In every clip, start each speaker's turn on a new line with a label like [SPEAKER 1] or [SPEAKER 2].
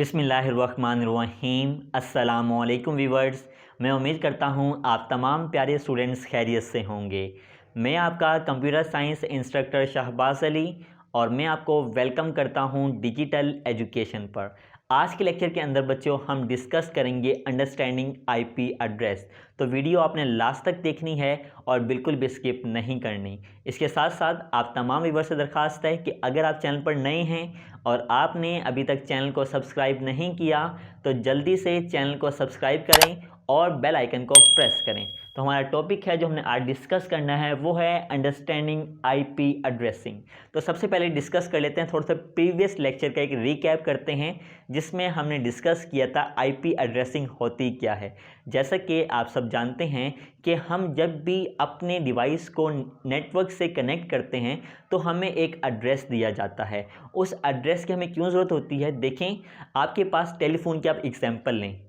[SPEAKER 1] बिस्मिल्लाहिर्रहमानिर्रहीम। अस्सलामुअलैकुम व्यूवर्स, मैं उम्मीद करता हूँ आप तमाम प्यारे स्टूडेंट्स खैरियत से होंगे। मैं आपका computer science instructor Shahbaz Ali और मैं आपको वेलकम करता हूँ डिजिटल एजुकेशन पर। आज के लेक्चर के अंदर बच्चों हम डिस्कस करेंगे अंडरस्टैंडिंग आईपी एड्रेस। तो वीडियो आपने लास्ट तक देखनी है और बिल्कुल भी स्किप नहीं करनी। इसके साथ साथ आप तमाम व्यूअर्स से दरख्वास्त है कि अगर आप चैनल पर नए हैं और आपने अभी तक चैनल को सब्सक्राइब नहीं किया तो जल्दी से चैनल को सब्सक्राइब करें और बेल आइकन को प्रेस करें। तो हमारा टॉपिक है जो हमने आज डिस्कस करना है वो है अंडरस्टैंडिंग आईपी एड्रेसिंग। तो सबसे पहले डिस्कस कर लेते हैं, थोड़ा सा प्रीवियस लेक्चर का एक रिकैप करते हैं जिसमें हमने डिस्कस किया था आईपी एड्रेसिंग होती क्या है। जैसा कि आप सब जानते हैं कि हम जब भी अपने डिवाइस को नेटवर्क से कनेक्ट करते हैं तो हमें एक एड्रेस दिया जाता है। उस एड्रेस की हमें क्यों ज़रूरत होती है? देखें, आपके पास टेलीफोन की आप एग्जांपल लें।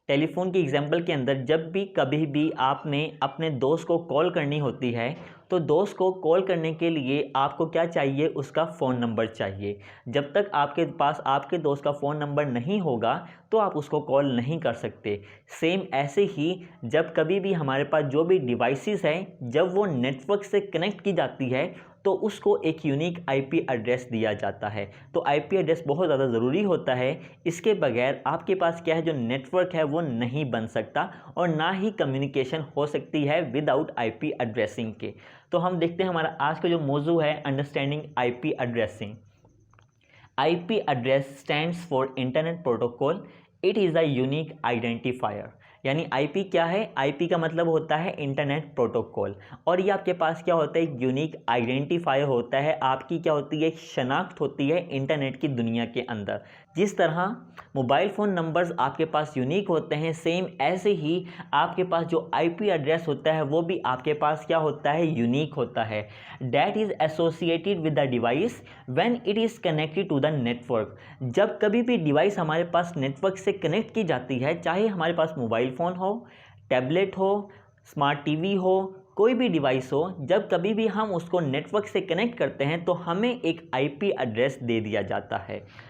[SPEAKER 1] टेलीफोन की एग्जांपल के अंदर जब भी कभी भी आपने अपने दोस्त को कॉल करनी होती है तो दोस्त को कॉल करने के लिए आपको क्या चाहिए? उसका फ़ोन नंबर चाहिए। जब तक आपके पास आपके दोस्त का फ़ोन नंबर नहीं होगा तो आप उसको कॉल नहीं कर सकते। सेम ऐसे ही जब कभी भी हमारे पास जो भी डिवाइसेस हैं जब वो नेटवर्क से कनेक्ट की जाती है तो उसको एक यूनिक आईपी एड्रेस दिया जाता है। तो आईपी एड्रेस बहुत ज़्यादा ज़रूरी होता है। इसके बगैर आपके पास क्या है, जो नेटवर्क है वो नहीं बन सकता और ना ही कम्युनिकेशन हो सकती है विदाउट आईपी एड्रेसिंग के। तो हम देखते हैं हमारा आज का जो मौजू है understanding IP addressing. IP address stands for internet protocol. It is a unique identifier. यानी आईपी क्या है? आईपी का मतलब होता है इंटरनेट प्रोटोकॉल और ये आपके पास क्या होता है? एक यूनिक आइडेंटिफायर होता है। आपकी क्या होती है? एक शनाख्त होती है इंटरनेट की दुनिया के अंदर। जिस तरह मोबाइल फ़ोन नंबर्स आपके पास यूनिक होते हैं, सेम ऐसे ही आपके पास जो आईपी एड्रेस होता है वो भी आपके पास क्या होता है? यूनिक होता है। That is associated with the device when it is connected to the network. जब कभी भी डिवाइस हमारे पास नेटवर्क से कनेक्ट की जाती है, चाहे हमारे पास मोबाइल फ़ोन हो, टैबलेट हो, स्मार्ट टीवी हो, कोई भी डिवाइस हो, जब कभी भी हम उसको नेटवर्क से कनेक्ट करते हैं तो हमें एक आईपी एड्रेस दे दिया जाता है।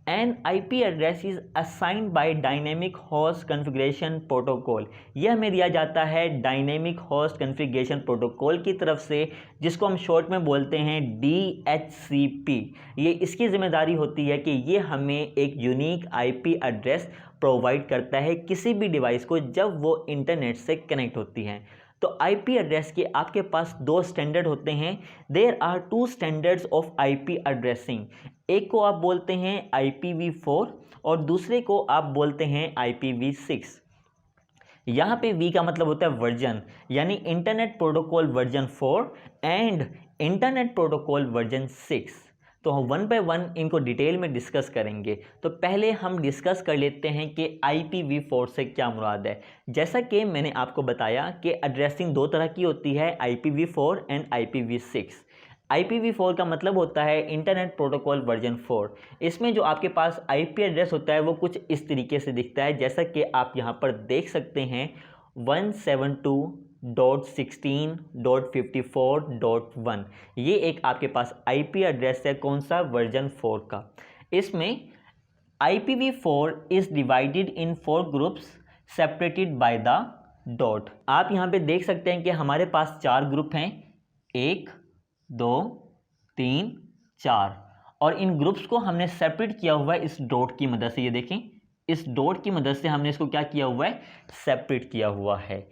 [SPEAKER 1] An IP address is assigned by Dynamic Host Configuration Protocol। यह हमें दिया जाता है Dynamic Host Configuration Protocol की तरफ से, जिसको हम शॉर्ट में बोलते हैं DHCP। ये इसकी जिम्मेदारी होती है कि ये हमें एक यूनिक IP एड्रेस प्रोवाइड करता है किसी भी डिवाइस को जब वो इंटरनेट से कनेक्ट होती है। तो आईपी एड्रेस के आपके पास दो स्टैंडर्ड होते हैं। There are two standards of IP addressing. एक को आप बोलते हैं IPv4 और दूसरे को आप बोलते हैं IPv6। यहाँ पे V का मतलब होता है वर्जन, यानी internet protocol version 4 and internet protocol version 6। तो हम वन बाय वन इनको डिटेल में डिस्कस करेंगे। तो पहले हम डिस्कस कर लेते हैं कि IPv4 से क्या मुराद है। जैसा कि मैंने आपको बताया कि एड्रेसिंग दो तरह की होती है, IPv4 एंड IPv6। IPv4 का मतलब होता है इंटरनेट प्रोटोकॉल वर्जन 4। इसमें जो आपके पास आईपी एड्रेस होता है वो कुछ इस तरीके से दिखता है, जैसा कि आप यहाँ पर देख सकते हैं 172.16.54.1। ये एक आपके पास आईपी एड्रेस है, कौन सा? वर्जन 4 का। इसमें IPv4 is divided in 4 groups separated by the dot. आप यहाँ पे देख सकते हैं कि हमारे पास 4 ग्रुप हैं, 1 2 3 4, और इन ग्रुप्स को हमने सेपरेट किया हुआ है इस डॉट की मदद से। ये देखें, इस डॉट की मदद से हमने इसको क्या किया हुआ है? सेपरेट किया हुआ है।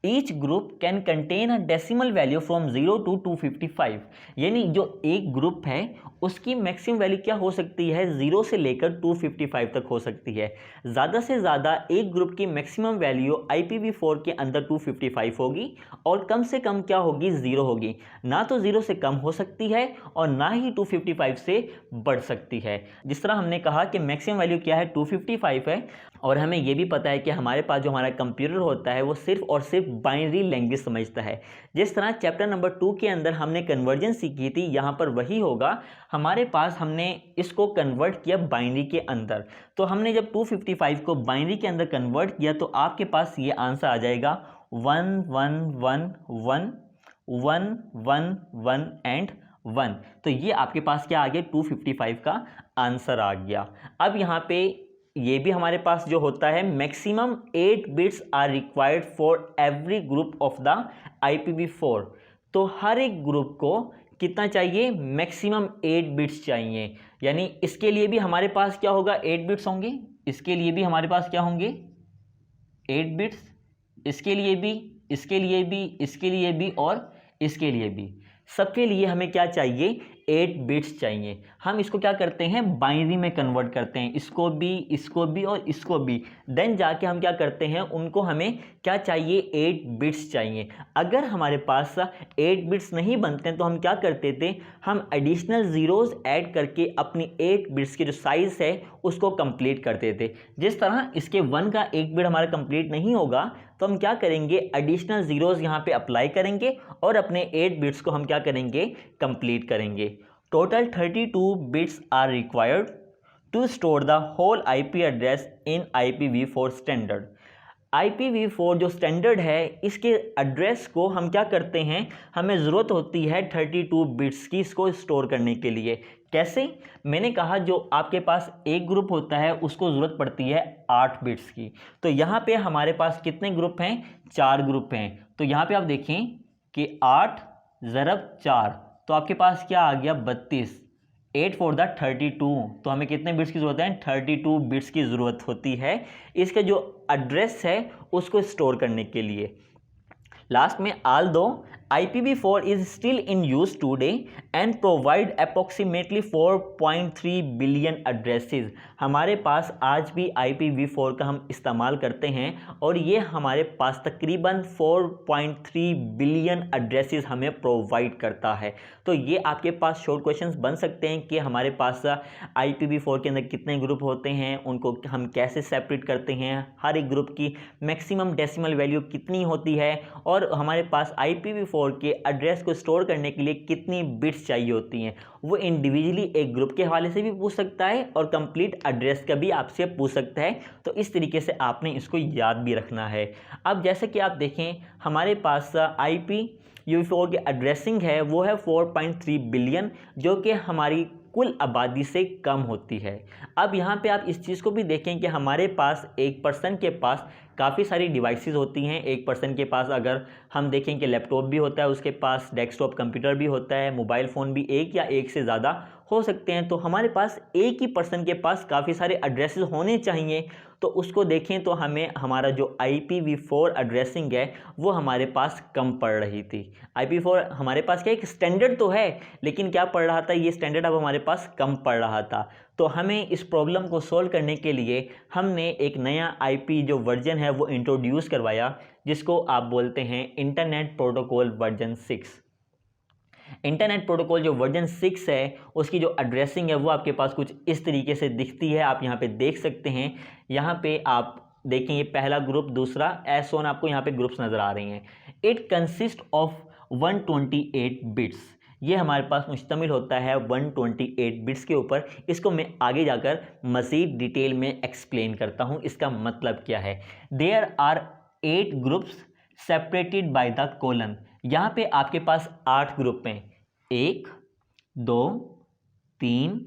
[SPEAKER 1] Each group can contain a decimal value from 0 to 255। यानी जो एक ग्रुप है उसकी मैक्सिमम वैल्यू क्या हो सकती है? 0 से लेकर 255 तक हो सकती है। ज़्यादा से ज़्यादा एक ग्रुप की मैक्सिमम वैल्यू IPv4 के अंदर 255 होगी और कम से कम क्या होगी? 0 होगी। ना तो 0 से कम हो सकती है और ना ही 255 से बढ़ सकती है। जिस तरह हमने कहा कि मैक्सिमम वैल्यू क्या है? 255 है और हमें यह भी पता है कि हमारे पास जो हमारा कंप्यूटर होता है वो सिर्फ और सिर्फ बाइनरी लैंग्वेज समझता है। जिस तरह चैप्टर नंबर 2 के अंदर हमने कन्वर्जन सीखी थी, यहाँ पर वही होगा। हमारे पास हमने इसको कन्वर्ट किया बाइनरी के अंदर। तो हमने जब 255 को बाइनरी के अंदर कन्वर्ट किया तो आपके पास ये आंसर आ जाएगा 111111 एंड 1। तो ये आपके पास क्या आ गया? 255 का आंसर आ गया। अब यहाँ पे ये भी हमारे पास जो होता है maximum 8 bits are required for every group of the IPv4। तो हर एक ग्रुप को कितना चाहिए, मैक्सिमम 8 बिट्स चाहिए। यानी इसके लिए भी हमारे पास क्या होगा, 8 बिट्स होंगे। इसके लिए भी हमारे पास क्या होंगे, 8 बिट्स। इसके लिए भी, इसके लिए भी, इसके लिए भी और इसके लिए भी। सबके लिए हमें क्या चाहिए, 8 बिट्स चाहिए। हम इसको क्या करते हैं, बाइनरी में कन्वर्ट करते हैं, इसको भी, इसको भी और इसको भी। देन जाके हम क्या करते हैं, उनको हमें क्या चाहिए, 8 बिट्स चाहिए। अगर हमारे पास 8 बिट्स नहीं बनते हैं तो हम क्या करते थे, हम एडिशनल ज़ीरोज़ ऐड करके अपनी 8 बिट्स की जो साइज़ है उसको कंप्लीट करते थे। जिस तरह इसके 1 का 1 बिट हमारा कंप्लीट नहीं होगा तो हम क्या करेंगे, एडिशनल ज़ीरोज़ यहाँ पे अप्लाई करेंगे और अपने 8 बिट्स को हम क्या करेंगे, कंप्लीट करेंगे। Total 32 bits are required to store the whole IP address in IPv4 standard. IPv4 जो स्टैंडर्ड है इसके एड्रेस को हम क्या करते हैं, हमें ज़रूरत होती है 32 बिट्स की इसको स्टोर करने के लिए। कैसे, मैंने कहा जो आपके पास एक ग्रुप होता है उसको ज़रूरत पड़ती है 8 बिट्स की। तो यहाँ पे हमारे पास कितने ग्रुप हैं, 4 ग्रुप हैं। तो यहाँ पे आप देखें कि 8 ज़रब 4 तो आपके पास क्या आ गया, 32। 8 for the 32, तो हमें कितने बिट्स की ज़रूरत है, 32 बिट्स की ज़रूरत होती है इसका जो एड्रेस है उसको स्टोर करने के लिए। लास्ट में, although IPv4 is still in use today and provide approximately 4.3 billion addresses। हमारे पास आज भी IPv4 का हम इस्तेमाल करते हैं और ये हमारे पास तकरीबन 4.3 बिलियन एड्रेसेस हमें प्रोवाइड करता है। तो ये आपके पास शॉर्ट क्वेश्चंस बन सकते हैं कि हमारे पास IPv4 के अंदर कितने ग्रुप होते हैं, उनको हम कैसे सेपरेट करते हैं, हर एक ग्रुप की मैक्सिमम डेसिमल वैल्यू कितनी होती है और हमारे पास IPv4 के एड्रेस को स्टोर करने के लिए कितनी बिट्स चाहिए होती हैं। वो इंडिविजुअली एक ग्रुप के हवाले से भी पूछ सकता है और कंप्लीट एड्रेस का भी आपसे पूछ सकता है। तो इस तरीके से आपने इसको याद भी रखना है। अब जैसे कि आप देखें हमारे पास IPv4 की एड्रेसिंग है वो है 4.3 बिलियन, जो कि हमारी कुल आबादी से कम होती है। अब यहाँ पे आप इस चीज़ को भी देखें कि हमारे पास एक पर्सन के पास काफ़ी सारी डिवाइसेस होती हैं। एक पर्सन के पास अगर हम देखें कि लैपटॉप भी होता है, उसके पास डेस्कटॉप कंप्यूटर भी होता है, मोबाइल फ़ोन भी एक या एक से ज़्यादा हो सकते हैं। तो हमारे पास एक ही पर्सन के पास काफ़ी सारे एड्रेसेस होने चाहिए। तो उसको देखें तो हमें हमारा जो IPv4 एड्रेसिंग है वो हमारे पास कम पड़ रही थी। IPv4 हमारे पास क्या एक स्टैंडर्ड तो है, लेकिन क्या पड़ रहा था, ये स्टैंडर्ड अब हमारे पास कम पड़ रहा था। तो हमें इस प्रॉब्लम को सॉल्व करने के लिए हमने एक नया IP जो वर्जन है वो इंट्रोड्यूस करवाया, जिसको आप बोलते हैं internet protocol version 6। Internet protocol जो वर्जन 6 है उसकी जो एड्रेसिंग है वो आपके पास कुछ इस तरीके से दिखती है। आप यहाँ पे देख सकते हैं, यहाँ पे आप देखें ये पहला ग्रुप, दूसरा एस ऑन, आपको यहाँ पे ग्रुप्स नज़र आ रही हैं। It consist of 128 bits. ये हमारे पास मुश्तमिल होता है 128 बिट्स के ऊपर। इसको मैं आगे जाकर मज़ीद डिटेल में एक्सप्लेन करता हूँ इसका मतलब क्या है। There are 8 groups separated by the colon. यहाँ पे आपके पास 8 ग्रुप हैं, 1 2 3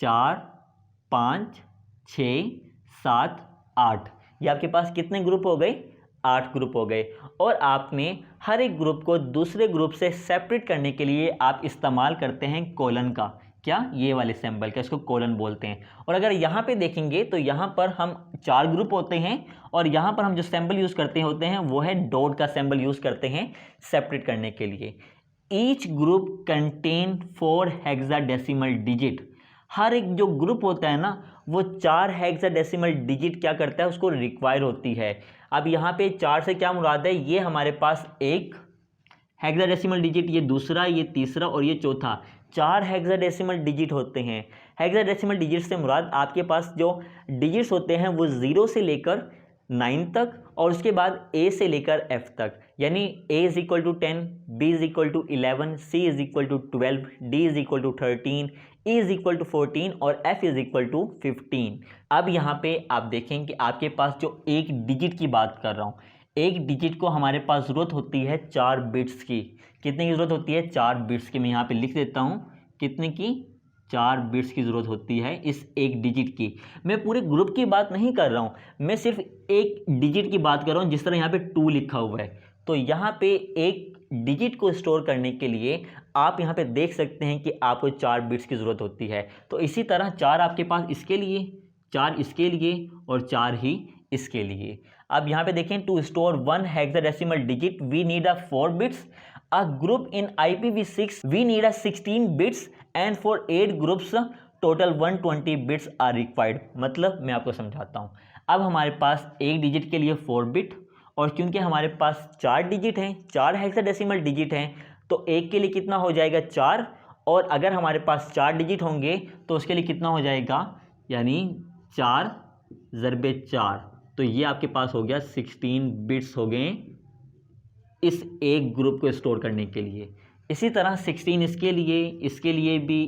[SPEAKER 1] 4 5 6 7 8। ये आपके पास कितने ग्रुप हो गए, 8 ग्रुप हो गए। और आपने हर एक ग्रुप को दूसरे ग्रुप से सेपरेट करने के लिए आप इस्तेमाल करते हैं कोलन का, क्या, ये वाले सिंबल का, इसको कोलन बोलते हैं। और अगर यहाँ पे देखेंगे तो यहाँ पर हम 4 ग्रुप होते हैं और यहाँ पर हम जो सिंबल यूज़ करते होते हैं वो है डॉट का सिंबल यूज़ करते हैं सेपरेट करने के लिए। Each group contain 4 hexadecimal digit. हर एक जो ग्रुप होता है ना वो 4 हेक्साडेसिमल डिजिट क्या करता है, उसको रिक्वायर होती है। अब यहाँ पे 4 से क्या मुराद है, ये हमारे पास एक हेक्साडेसिमल डिजिट, ये दूसरा, ये तीसरा और ये चौथा, 4 हेक्साडेसिमल डिजिट होते हैं। हेक्साडेसिमल डिजिट से मुराद आपके पास जो डिजिट्स होते हैं वो 0 से लेकर 9 तक और उसके बाद A से लेकर F तक, यानी A is equal to 10, B is equal to 11, C is equal to 12, D is equal to 13, E is equal to 14 और F इज इक्वल टू 15। अब यहाँ पे आप देखें कि आपके पास जो एक डिजिट की बात कर रहा हूँ, एक डिजिट को हमारे पास ज़रूरत होती है 4 बिट्स की। कितने की ज़रूरत होती है, 4 बिट्स की। मैं यहाँ पे लिख देता हूँ कितने की, 4 बिट्स की ज़रूरत होती है इस एक डिजिट की। मैं पूरे ग्रुप की बात नहीं कर रहा हूँ, मैं सिर्फ एक डिजिट की बात कर रहा हूँ। जिस तरह यहाँ पे 2 लिखा हुआ है, तो यहाँ पे एक डिजिट को स्टोर करने के लिए आप यहाँ पे देख सकते हैं कि आपको 4 बिट्स की ज़रूरत होती है। तो इसी तरह 4 आपके पास इसके लिए, 4 इसके लिए और 4 ही इसके लिए। अब यहाँ पे देखें, to store 1 hexadecimal digit we need 4 bits. A group in IPv6 we need 16 bits and for 8 groups total 120 bits are required. मतलब मैं आपको समझाता हूँ। अब हमारे पास एक डिजिट के लिए 4 बिट, और क्योंकि हमारे पास 4 डिजिट हैं, 4 हेक्साडेसिमल डिजिट हैं, तो एक के लिए कितना हो जाएगा 4, और अगर हमारे पास 4 डिजिट होंगे तो उसके लिए कितना हो जाएगा, यानी 4 ज़रबे 4, तो ये आपके पास हो गया 16 बिट्स हो गए इस एक ग्रुप को स्टोर करने के लिए। इसी तरह 16 इसके लिए भी,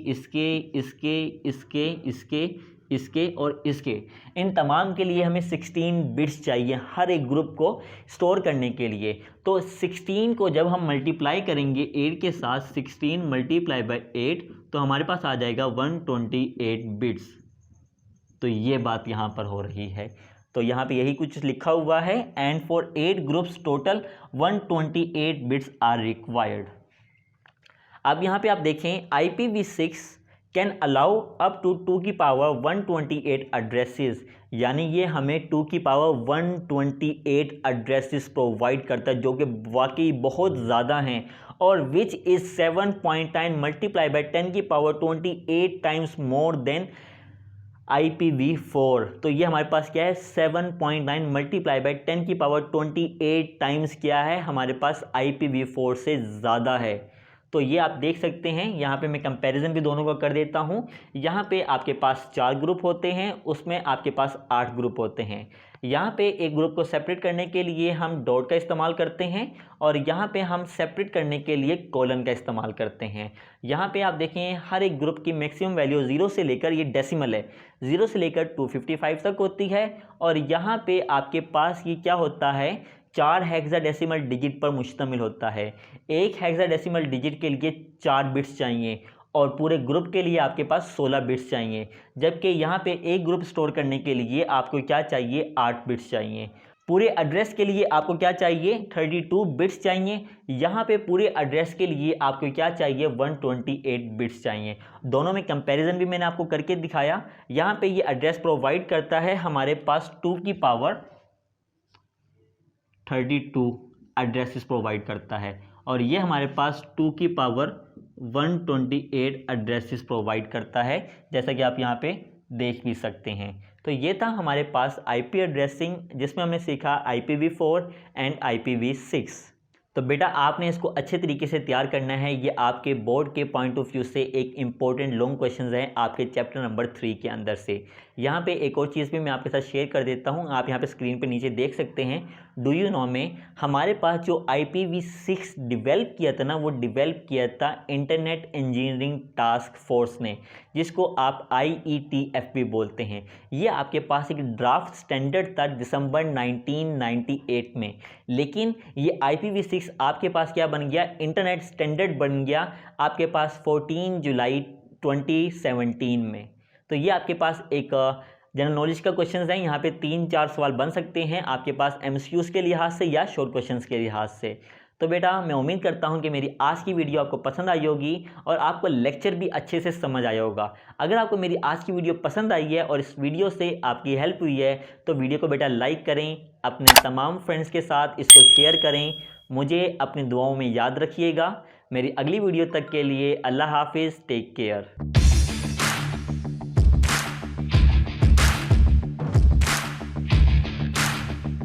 [SPEAKER 1] इसके और इसके, इन तमाम के लिए हमें 16 बिट्स चाहिए हर एक ग्रुप को स्टोर करने के लिए। तो 16 को जब हम मल्टीप्लाई करेंगे 8 के साथ, 16 मल्टीप्लाई बाय 8, तो हमारे पास आ जाएगा 128 बिट्स। तो ये बात यहाँ पर हो रही है। तो यहाँ पे यही कुछ लिखा हुआ है, and for 8 groups total 128 bits are required. अब यहाँ पे आप देखें, IPv6 can allow up to 2 की पावर 128 एड्रेसेस, यानी ये हमें 2 की पावर 128 एड्रेसेस प्रोवाइड करता है, जो कि वाकई बहुत ज़्यादा हैं, और विच इज़ 7.9 मल्टीप्लाई बाई 10 की power 28 times more than IPv4। तो ये हमारे पास क्या है, 7.9 मल्टीप्लाई बाई 10 की पावर 28 टाइम्स क्या है, हमारे पास IPv4 से ज़्यादा है। तो ये आप देख सकते हैं। यहाँ पे मैं कंपैरिजन भी दोनों का कर देता हूँ। यहाँ पे आपके पास 4 ग्रुप होते हैं, उसमें आपके पास 8 ग्रुप होते हैं। यहाँ पे एक ग्रुप को सेपरेट करने के लिए हम डॉट का इस्तेमाल करते हैं, और यहाँ पे हम सेपरेट करने के लिए कोलन का इस्तेमाल करते हैं। यहाँ पे आप देखें, हर एक ग्रुप की मैक्सिमम वैल्यू 0 से लेकर, ये डेसिमल है, 0 से लेकर 255 तक होती है, और यहाँ पे आपके पास ये क्या होता है, 4 हेक्साडेसिमल डिजिट पर मुश्तमिल होता है। एक हेक्साडेसिमल डिजिट के लिए 4 बिट्स चाहिए, और पूरे ग्रुप के लिए आपके पास 16 बिट्स चाहिए, जबकि यहाँ पे एक ग्रुप स्टोर करने के लिए आपको क्या चाहिए, 8 बिट्स चाहिए। पूरे एड्रेस के लिए आपको क्या चाहिए, 32 बिट्स चाहिए। यहाँ पे पूरे एड्रेस के लिए आपको क्या चाहिए, 128 बिट्स चाहिए। दोनों में कंपैरिजन भी मैंने आपको करके दिखाया। यहाँ पे ये एड्रेस प्रोवाइड करता है हमारे पास 2 की पावर 32 एड्रेसेस प्रोवाइड करता है, और ये हमारे पास 2 की पावर 128 एड्रेसेस प्रोवाइड करता है, जैसा कि आप यहाँ पे देख भी सकते हैं। तो ये था हमारे पास IP एड्रेसिंग, जिसमें हमने सीखा IPv4 एंड IPv6। तो बेटा आपने इसको अच्छे तरीके से तैयार करना है। ये आपके बोर्ड के पॉइंट ऑफ व्यू से एक इंपॉर्टेंट लॉन्ग क्वेश्चन है आपके चैप्टर नंबर 3 के अंदर से। यहाँ पे एक और चीज़ भी मैं आपके साथ शेयर कर देता हूँ। आप यहाँ पे स्क्रीन पे नीचे देख सकते हैं, डू यू नो में हमारे पास जो IPv6 डिवेल्प किया था ना, वो डिवेल्प किया था इंटरनेट इंजीनियरिंग टास्क फोर्स ने, जिसको आप IETF भी बोलते हैं। ये आपके पास एक ड्राफ्ट स्टैंडर्ड था दिसंबर 1998 में, लेकिन ये IPv6 आपके पास क्या बन गया, इंटरनेट स्टैंडर्ड बन गया आपके पास 14 जुलाई 2017 में। तो ये आपके पास एक जनरल नॉलेज का क्वेश्चन है। यहाँ पे 3-4 सवाल बन सकते हैं आपके पास MCQs के लिहाज से या शॉर्ट क्वेश्चंस के लिहाज से। तो बेटा मैं उम्मीद करता हूँ कि मेरी आज की वीडियो आपको पसंद आई होगी और आपको लेक्चर भी अच्छे से समझ आया होगा। अगर आपको मेरी आज की वीडियो पसंद आई है और इस वीडियो से आपकी हेल्प हुई है, तो वीडियो को बेटा लाइक करें, अपने तमाम फ्रेंड्स के साथ इसको शेयर करें। मुझे अपनी दुआओं में याद रखिएगा। मेरी अगली वीडियो तक के लिए अल्लाह हाफिज़, टेक केयर।